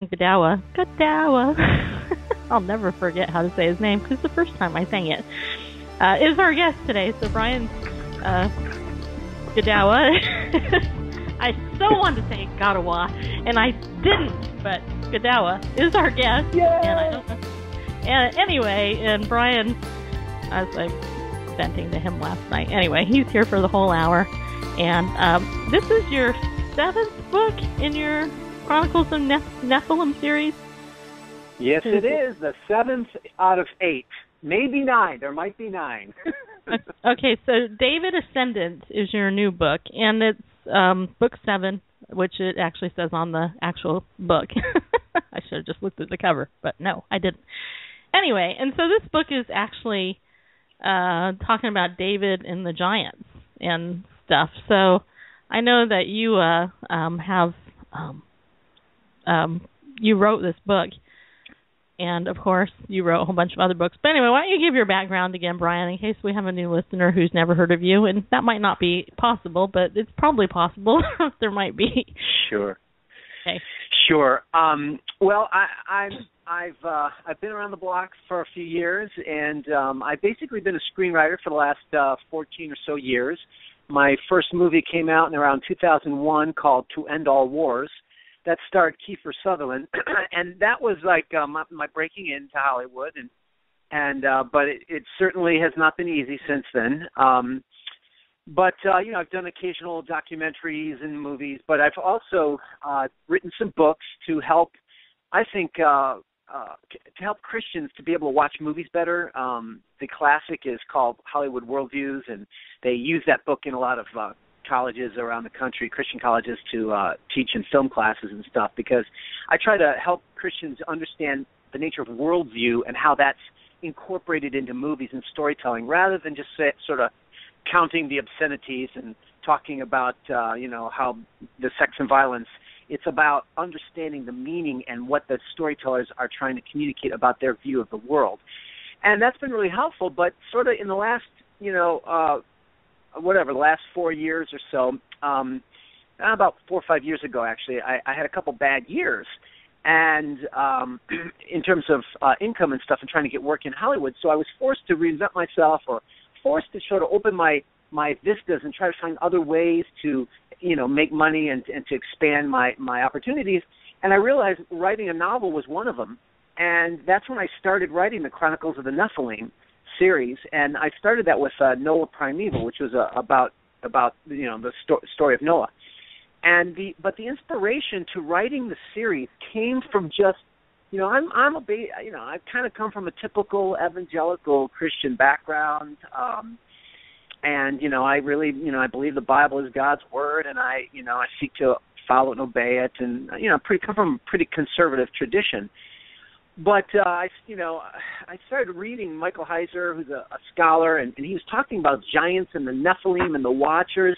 Godawa. I'll never forget how to say his name because the first time I sang it is our guest today. So Brian Godawa. I so wanted to say Godawa, and I didn't, but Godawa is our guest. Yay! And I don't know. And anyway, and Brian, I was like venting to him last night. Anyway, he's here for the whole hour, and this is your 7th book in your Chronicles of Nephilim series. Yes, it is. The 7th out of 8. Maybe 9. There might be 9. Okay, so David Ascendance is your new book, and it's book 7, which it actually says on the actual book. I should have just looked at the cover, but no, I didn't. Anyway, and so this book is actually talking about David and the giants and stuff. So I know that you you wrote this book, and of course you wrote a whole bunch of other books. But anyway, why don't you give your background again, Brian, in case we have a new listener who's never heard of you, and that might not be possible, but it's probably possible. There might be. Sure. Okay. Sure. Well, I've been around the block for a few years, and I've basically been a screenwriter for the last 14 or so years. My first movie came out in around 2001 called To End All Wars. That starred Kiefer Sutherland, and that was like my breaking into Hollywood, but it certainly has not been easy since then. But I've done occasional documentaries and movies, but I've also written some books to help, I think, to help Christians to be able to watch movies better. The classic is called Hollywood Worldviews, and they use that book in a lot of colleges around the country, Christian colleges, to teach in film classes and stuff, because I try to help Christians understand the nature of worldview and how that's incorporated into movies and storytelling, rather than just sort of counting the obscenities and talking about, how the sex and violence. It's about understanding the meaning and what the storytellers are trying to communicate about their view of the world. And that's been really helpful, but sort of in the last, the last 4 years or so, about 4 or 5 years ago, actually, I had a couple bad years, and in terms of income and stuff and trying to get work in Hollywood. So I was forced to reinvent myself, or forced to sort of open my vistas and try to find other ways to, make money and to expand my opportunities. And I realized writing a novel was one of them. And that's when I started writing the Chronicles of the Nephilim series. And I started that with Noah Primeval, which was about the story of Noah. And the inspiration to writing the series came from just, I've kind of come from a typical evangelical Christian background, and I really, I believe the Bible is God's word, and I seek to follow it and obey it, and come from a pretty conservative tradition. But I started reading Michael Heiser, who's a scholar, and he was talking about giants and the Nephilim and the Watchers.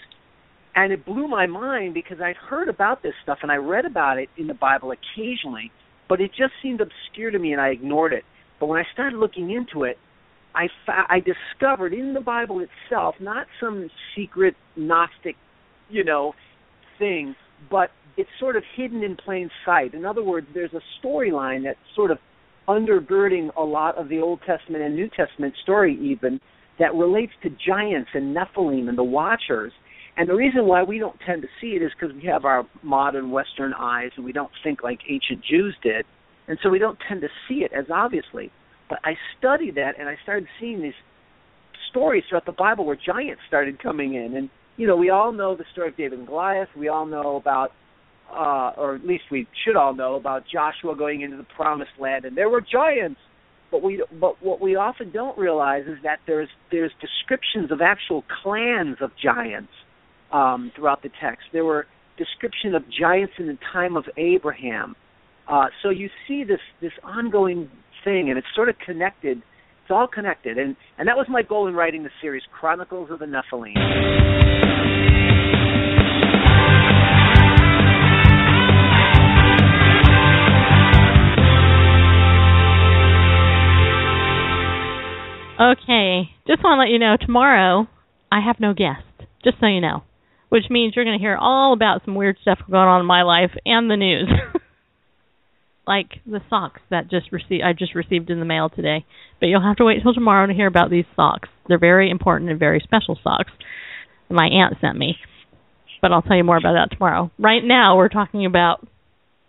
And it blew my mind because I'd heard about this stuff and I read about it in the Bible occasionally, but it just seemed obscure to me and I ignored it. But when I started looking into it, I discovered in the Bible itself, not some secret Gnostic, thing, but it's sort of hidden in plain sight. In other words, there's a storyline that's sort of undergirding a lot of the Old Testament and New Testament story even that relates to giants and Nephilim and the Watchers. And the reason why we don't tend to see it is because we have our modern Western eyes and we don't think like ancient Jews did. And so we don't tend to see it as obviously. But I studied that and I started seeing these stories throughout the Bible where giants started coming in. And, we all know the story of David and Goliath. We all know about, or at least we should all know about Joshua going into the Promised Land. And there were giants. But what we often don't realize is that there's descriptions of actual clans of giants throughout the text. There were description of giants in the time of Abraham. So you see this ongoing thing, and it's sort of connected. It's all connected. And that was my goal in writing the series, Chronicles of the Nephilim. Okay, just want to let you know, tomorrow I have no guest, just so you know, which means you're going to hear all about some weird stuff going on in my life and the news. like the socks that I just received in the mail today. But you'll have to wait till tomorrow to hear about these socks. They're very important and very special socks my aunt sent me. But I'll tell you more about that tomorrow. Right now, we're talking about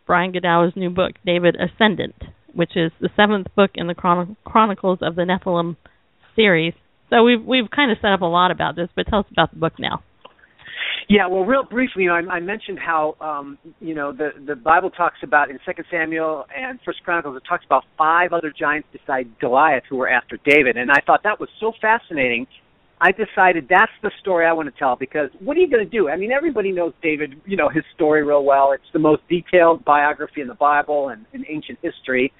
Brian Godawa's new book, David Ascendant, which is the 7th book in the Chronicles of the Nephilim series. So we've kind of set up a lot about this, but tell us about the book now. Yeah, well, real briefly, I mentioned how the Bible talks about in 2 Samuel and 1 Chronicles, it talks about 5 other giants besides Goliath who were after David, and I thought that was so fascinating. I decided that's the story I want to tell, because what are you going to do? I mean, everybody knows David, his story real well. It's the most detailed biography in the Bible and in ancient history.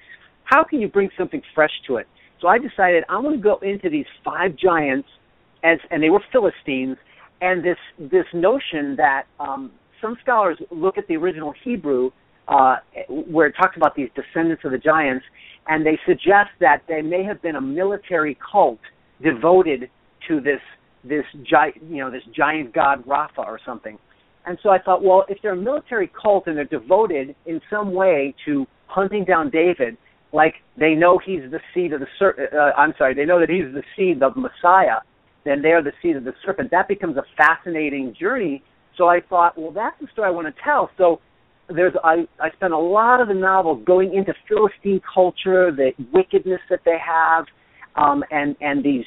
How can you bring something fresh to it? So I decided I'm going to go into these 5 giants, and they were Philistines, and this notion that some scholars look at the original Hebrew where it talks about these descendants of the giants, and they suggest that they may have been a military cult devoted to this giant god Rapha or something. And so I thought, well, if they're a military cult and they're devoted in some way to hunting down David, like they know he's the seed of they know that he's the seed of Messiah, then they're the seed of the serpent. That becomes a fascinating journey. So I thought, well, that's the story I want to tell. So I spent a lot of the novel going into Philistine culture, the wickedness that they have, and these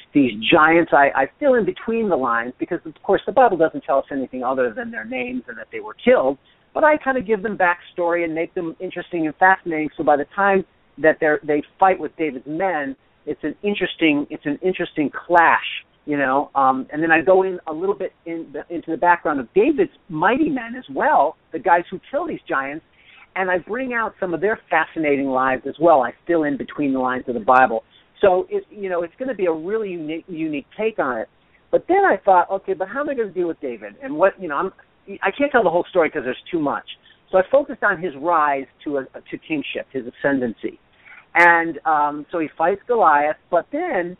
giants. I fill in between the lines because, of course, the Bible doesn't tell us anything other than their names and that they were killed. But I kind of give them backstory and make them interesting and fascinating. So by the time that they fight with David's men, it's an interesting clash. And then I go in a little bit into the background of David's mighty men as well, the guys who kill these giants, and I bring out some of their fascinating lives as well. I fill in between the lines of the Bible. So it's going to be a really unique take on it. But then I thought, okay, but how am I going to deal with David? And I can't tell the whole story because there's too much. So I focused on his rise to kingship, his ascendancy, and so he fights Goliath, but then.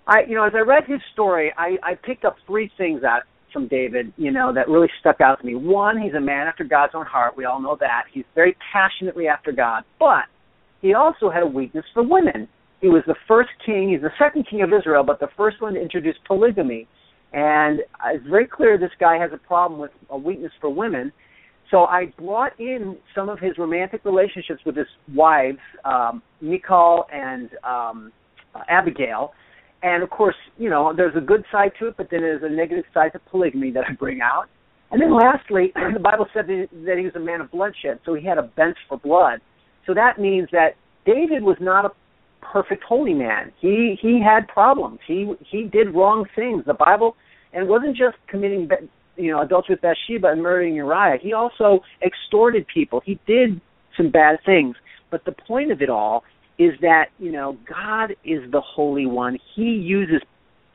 As I read his story, I picked up 3 things out from David, that really stuck out to me. One, he's a man after God's own heart. We all know that. He's very passionately after God. But he also had a weakness for women. He was the first king. He's the second king of Israel, but the first one to introduce polygamy. And it's very clear this guy has a problem with a weakness for women. So I brought in some of his romantic relationships with his wives, Michal and Abigail. And, of course, there's a good side to it, but then there's a negative side to polygamy that I bring out. And then lastly, the Bible said that he was a man of bloodshed, so he had a bench for blood. So that means that David was not a perfect holy man. He had problems. He did wrong things. The Bible, and it wasn't just committing adultery with Bathsheba and murdering Uriah. He also extorted people. He did some bad things. But the point of it all is that, God is the Holy One. He uses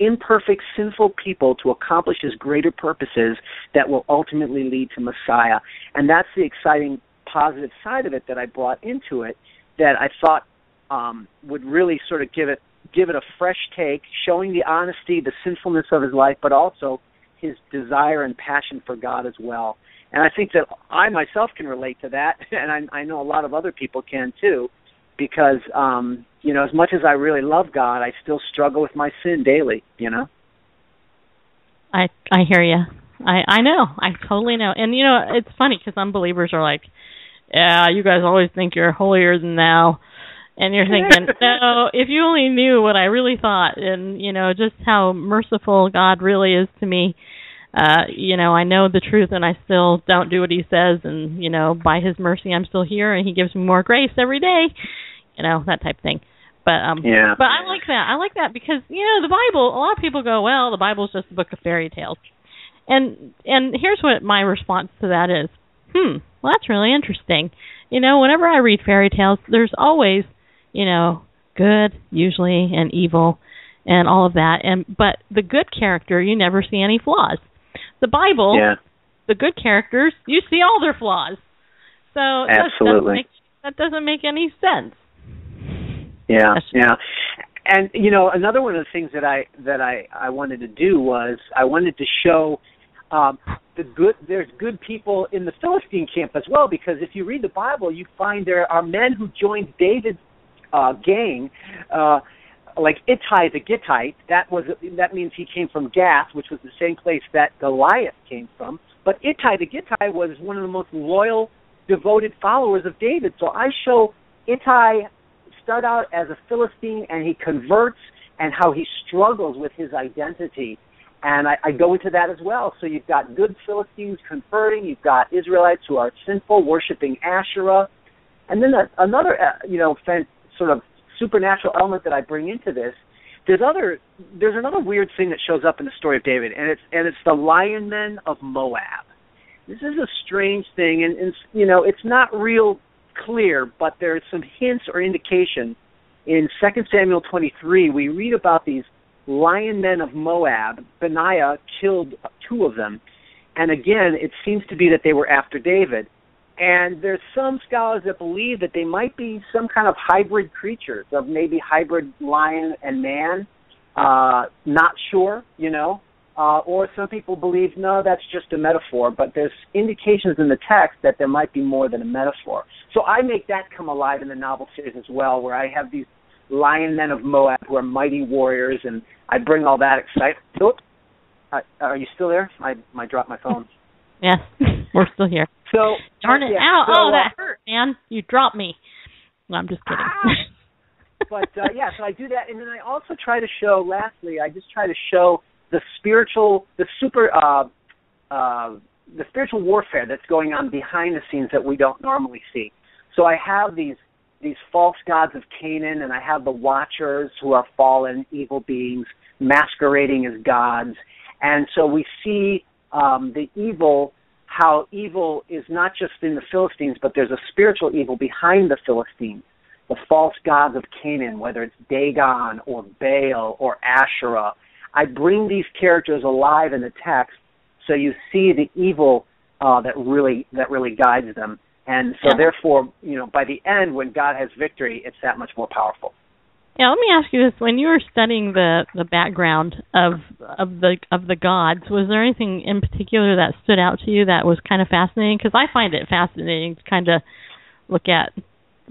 imperfect, sinful people to accomplish his greater purposes that will ultimately lead to Messiah. And that's the exciting, positive side of it that I brought into it that I thought would really sort of give it a fresh take, showing the honesty, the sinfulness of his life, but also his desire and passion for God as well. And I think that I myself can relate to that, and I know a lot of other people can too. Because, as much as I really love God, I still struggle with my sin daily, I hear you. I know. I totally know. And, it's funny because unbelievers are like, yeah, you guys always think you're holier than thou. And you're thinking, no, if you only knew what I really thought and, just how merciful God really is to me. I know the truth and I still don't do what he says, and, by his mercy I'm still here and he gives me more grace every day, that type of thing. But but I like that. I like that because, the Bible, a lot of people go, well, the Bible's just a book of fairy tales. And here's what my response to that is. Well, that's really interesting. Whenever I read fairy tales, there's always, good usually and evil and all of that. But the good character, you never see any flaws. The Bible, the good characters, you see all their flaws. So absolutely, that doesn't make any sense. Yeah. And another one of the things that I wanted to do was I wanted to show There's good people in the Philistine camp as well, because if you read the Bible, you find there are men who joined David's gang, like Ittai the Gittite. That means he came from Gath, which was the same place that Goliath came from. But Ittai the Gittite was one of the most loyal, devoted followers of David. So I show Ittai start out as a Philistine, and he converts, and how he struggles with his identity. And I go into that as well. So you've got good Philistines converting. You've got Israelites who are sinful, worshiping Asherah. And then another, sort of supernatural element that I bring into this. There's another weird thing that shows up in the story of David, and it's the Lion Men of Moab. This is a strange thing, and it's not real clear, but there's some hints or indication. In 2 Samuel 23, we read about these Lion Men of Moab. Benaiah killed 2 of them. And again, it seems to be that they were after David. And there's some scholars that believe that they might be some kind of hybrid creatures, of maybe hybrid lion and man. Not sure, or some people believe, no, that's just a metaphor. But there's indications in the text that there might be more than a metaphor. So I make that come alive in the novel series as well, where I have these Lion Men of Moab who are mighty warriors, and I bring all that excitement. Oops. Are you still there? I dropped my phone. Yes, we're still here. So darn it! Ow! So, that hurt, man. You dropped me. No, I'm just kidding. But so I do that, and then I also try to show. Lastly, I just try to show the spiritual warfare that's going on behind the scenes that we don't normally see. So I have these false gods of Canaan, and I have the Watchers, who are fallen evil beings masquerading as gods. And so we see the evil, how evil is not just in the Philistines, but there's a spiritual evil behind the Philistines, the false gods of Canaan, whether it's Dagon or Baal or Asherah. I bring these characters alive in the text, so you see the evil that really guides them. And so therefore, by the end, when God has victory, it's that much more powerful. Yeah, let me ask you this: when you were studying the background of the gods, was there anything in particular that stood out to you that was kind of fascinating? Because I find it fascinating to kind of look at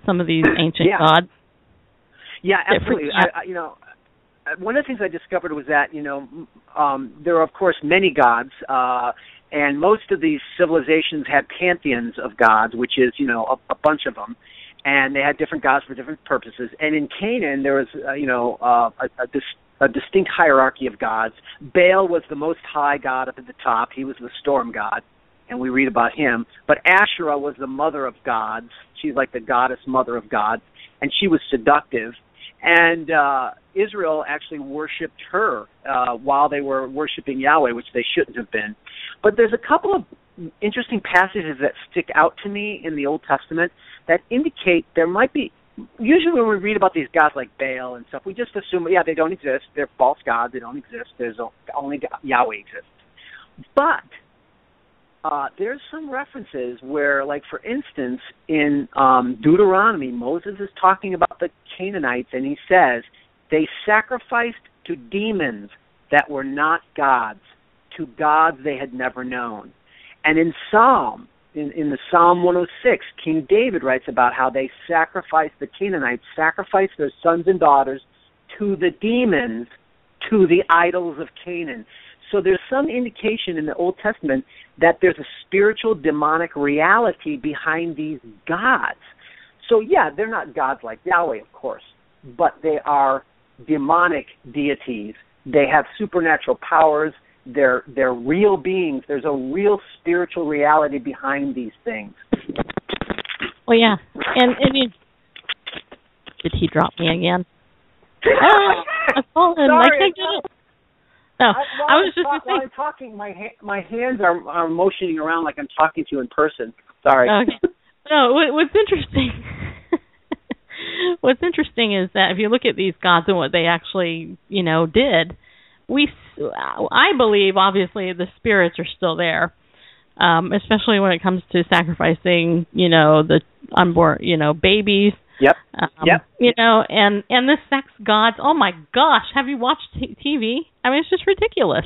some of these ancient gods. Yeah, absolutely. One of the things I discovered was that there are of course many gods, and most of these civilizations had pantheons of gods, which is a bunch of them. And they had different gods for different purposes. And in Canaan, there was, a distinct hierarchy of gods. Baal was the most high god up at the top. He was the storm god, and we read about him. But Asherah was the mother of gods. She's like the goddess mother of gods, and she was seductive. And Israel actually worshipped her while they were worshiping Yahweh, which they shouldn't have been. But there's a couple of interesting passages that stick out to me in the Old Testament that indicate there might be, usually when we read about these gods like Baal and stuff, we just assume, they don't exist, they're false gods, they don't exist, there's only Yahweh exists. But there's some references where, like for instance, in Deuteronomy, Moses is talking about the Canaanites, and he says, they sacrificed to demons that were not gods, to gods they had never known. And in the Psalm 106, King David writes about how they the Canaanites sacrificed their sons and daughters to the demons, to the idols of Canaan. So there's some indication in the Old Testament that there's a spiritual demonic reality behind these gods. So they're not gods like Yahweh, of course, but they are demonic deities. They have supernatural powers. They're real beings. There's a real spiritual reality behind these things. Well, yeah. And did he drop me again? I've fallen. Sorry, I can't get it. No, I was just while I'm talking, my hands are motioning around like I'm talking to you in person. Sorry. Okay. No, what's interesting? What's interesting is that if you look at these gods and what they actually, did, I believe obviously the spirits are still there, especially when it comes to sacrificing, the unborn, babies. Yep. And the sex gods. Oh my gosh, have you watched TV? I mean, it's just ridiculous.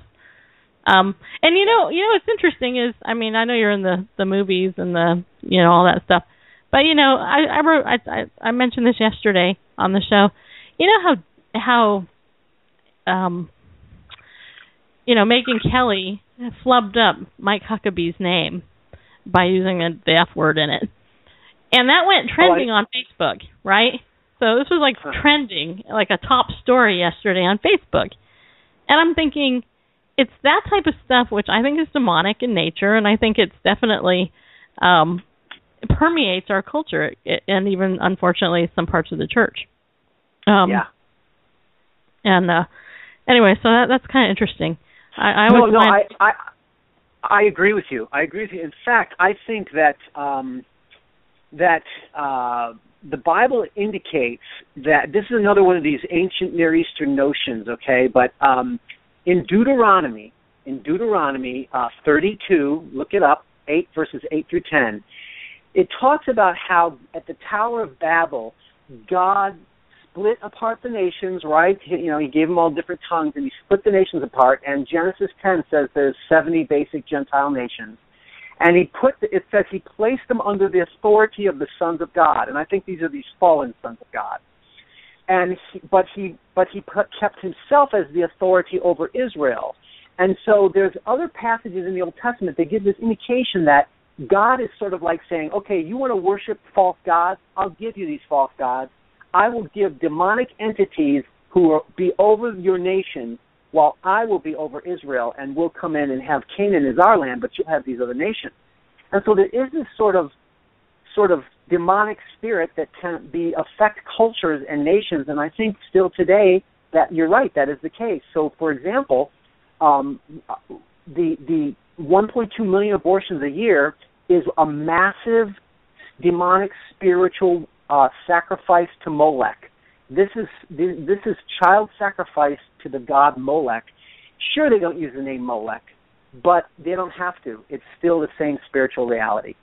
And what's interesting is, I mean, I know you're in the movies and the all that stuff, but I mentioned this yesterday on the show. You know how Megyn Kelly flubbed up Mike Huckabee's name by using the F word in it, and that went trending on Facebook, right? So this was like trending, like a top story yesterday on Facebook, and I'm thinking, it's that type of stuff which I think is demonic in nature, and I think it's definitely permeates our culture, and even, unfortunately, some parts of the church. And anyway, so that's kind of interesting. I agree with you. In fact, I think that the Bible indicates that this is another one of these ancient Near Eastern notions. Okay, but in Deuteronomy 32, look it up, 8 verses 8 through 10, it talks about how at the Tower of Babel, God split apart the nations, right? He gave them all different tongues, and he split the nations apart. And Genesis 10 says there's 70 basic Gentile nations. And it says he placed them under the authority of the sons of God. And I think these are these fallen sons of God. But he kept himself as the authority over Israel. And so there's other passages in the Old Testament that give this indication that God is sort of like saying, okay, you want to worship false gods? I'll give you these false gods. I will give demonic entities who will be over your nation, while I will be over Israel, and we'll come in and have Canaan as our land, but you'll have these other nations. And so there is this sort of demonic spirit that can affect cultures and nations, and I think still today that you're right, that is the case. So, for example, the 1.2 million abortions a year is a massive demonic spiritual sacrifice to Molech. This is child sacrifice to the god Molech. Sure, they don't use the name Molech, but they don't have to. It's still the same spiritual reality.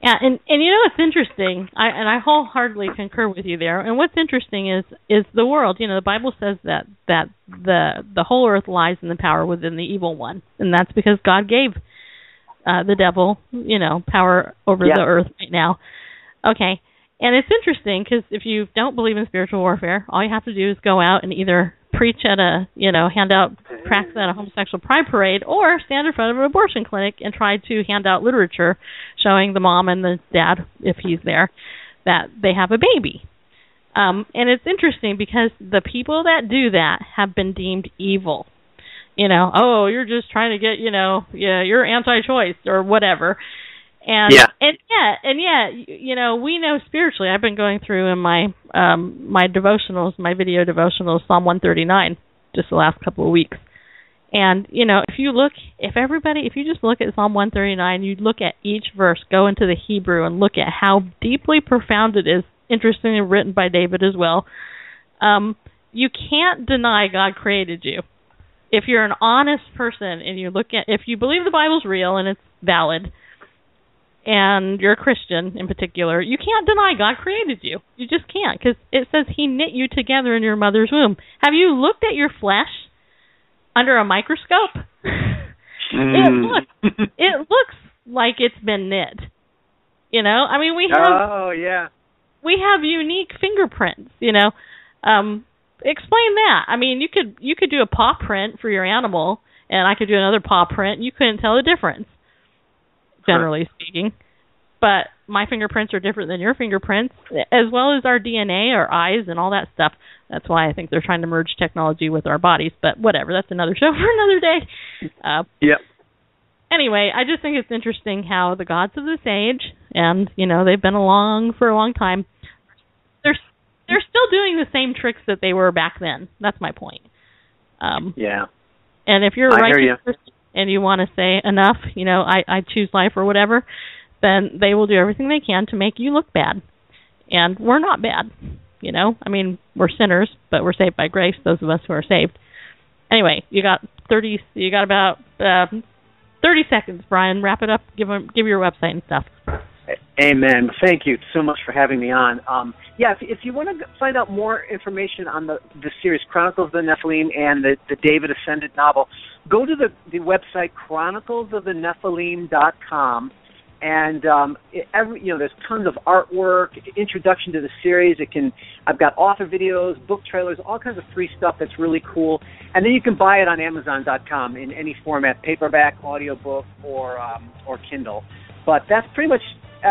Yeah, and what's interesting, I wholeheartedly concur with you there. And what's interesting is the world. The Bible says that the whole earth lies in the power within the evil one, and that's because God gave the devil, power over the earth right now. Okay, and it's interesting because if you don't believe in spiritual warfare, all you have to do is go out and either preach at hand out tracts at a homosexual pride parade, or stand in front of an abortion clinic and try to hand out literature showing the mom and the dad, if he's there, that they have a baby. And it's interesting because the people that do that have been deemed evil. You're just trying to get, you're anti-choice or whatever. And yet, we know spiritually. I've been going through in my my devotionals, my video devotionals, Psalm 139, just the last couple of weeks. And if you just look at Psalm 139, you look at each verse, go into the Hebrew, and look at how deeply profound it is. Interestingly written by David as well. You can't deny God created you. If you're an honest person and if you believe the Bible's real and it's valid, and you're a Christian in particular, you can't deny God created you. You just can't, because it says he knit you together in your mother's womb. Have you looked at your flesh under a microscope? It looks like it's been knit. We have we have unique fingerprints. Explain that. You could do a paw print for your animal, and I could do another paw print. You couldn't tell the difference, generally speaking. But my fingerprints are different than your fingerprints, as well as our DNA, our eyes, and all that stuff. That's why I think they're trying to merge technology with our bodies. But whatever, that's another show for another day. Anyway, I just think it's interesting how the gods of this age, and they've been along for a long time, they're still doing the same tricks that they were back then. That's my point. And if you're a righteous person and you want to say enough, I choose life or whatever, then they will do everything they can to make you look bad. And we're not bad, we're sinners, but we're saved by grace, those of us who are saved. Anyway, you got about 30 seconds, Brian. Wrap it up. Give your website and stuff. Amen. Thank you so much for having me on. If you want to find out more information on the series Chronicles of the Nephilim and the David Ascendant novel, go to the website chroniclesofthenephilim.com. And there's tons of artwork, introduction to the series. I've got author videos, book trailers, all kinds of free stuff that's really cool. And then you can buy it on Amazon.com in any format: paperback, audiobook, or Kindle. But that's pretty much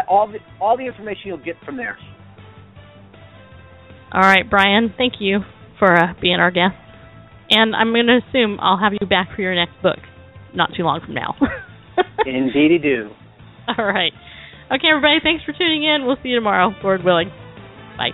all the information you'll get from there. All right, Brian, thank you for being our guest. And I'm going to assume I'll have you back for your next book not too long from now. Indeedy do. All right. Okay, everybody, thanks for tuning in. We'll see you tomorrow, Lord willing. Bye.